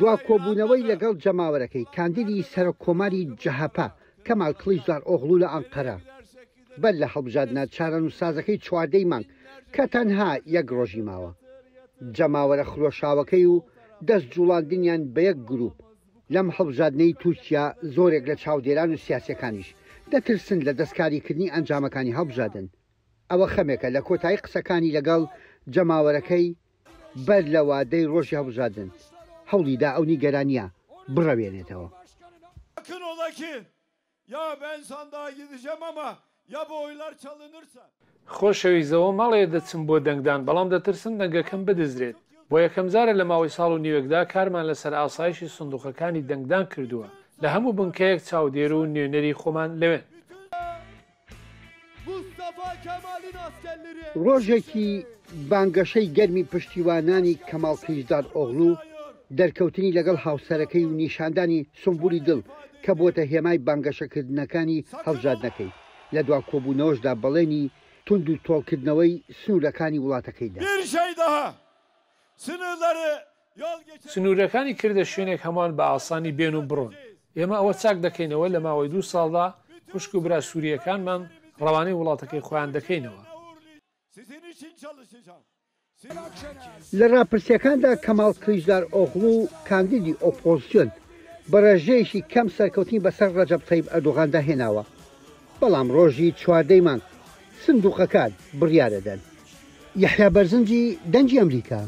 دوا کۆبوونەوەی لەگەڵ جەماوەرەکەی کاندیدی سەرۆکۆماری جەهەپا کەمال کلیجداروغلو لە ئەنقەرە بەر لە هەڵبژاردنە چارەنووسسازەکەی چواردەی مانگ کە تەنها یەک ڕۆژی ماوە جەماوەرە خرۆشاوەکەی و دەست جوڵاندنیان بە یەک گروپ لەم هەڵبژاردنەی تورکیا زۆرێک لە چاودێران و سیاسەکانیش دەترسن لە دەستکاریکردنی ئەنجامەکانی هەڵبژاردن ئەوە خەمێکە لە کۆتایی قسەکانی لەگەڵ جەماوەرەکەی بەر لە وادەی ڕۆژی هەڵبژاردن هەوڵیدا ئەو نیگەرانیە بڕەوێنێتەوە. خۆشەویستەوە مەڵێ دەچم بۆ دەنگدان بەڵام دەترسن دەنگەکەم بدەزرێت بۆ یەکەم جارە لە ماوەی ساڵ و نیوەکدا کارمان لەسەر ئاسایشی سندوقەکانی دەنگدان کردووە لە هەموو بنکەیەک چاودێر و نوێنەری خۆمان لەوێن. ڕۆژێکی بانگەشەی گەرمی پشتیوانانی کەمال کلیجداروغلو دەرکەوتنی لەگەڵ هاوسەرەکەی و نیشاندانی سمبولی دڵ کە بۆتە هێمای بانگەشەکردنەکانی هەڵبژاردنەکەی لە دوا کۆبوونەوەشدا بەڵێنی تونند و تۆڵکردنەوەی سنوورەکانی وڵاتەکەیدا. سنوورەکانی کردە شوێنێک هەمان بە ئاسانی بێن و بڕۆن. ئێمە ئەوە چاک دەکەینەوە لە ماوەی 2 ساڵدا خوشک و برا سووریەکانمان ڕەوانەی وڵاتەکەی خۆیان دەکەینەوە. لە ڕاپرسیەکاندا کەمال کلیجداروغلو کاندیدی ئۆپۆزیسیۆن بە ڕێژەیەکی کەم سەرکەوتنی بەسەر ڕەجەب تەیب ئەردۆغاندا هێناوە بەڵام ڕۆژی چواردەی مانگ سندوقەکان بڕیارەدەن. یەحیا بەرزنجی دەنگی ئەمریکا.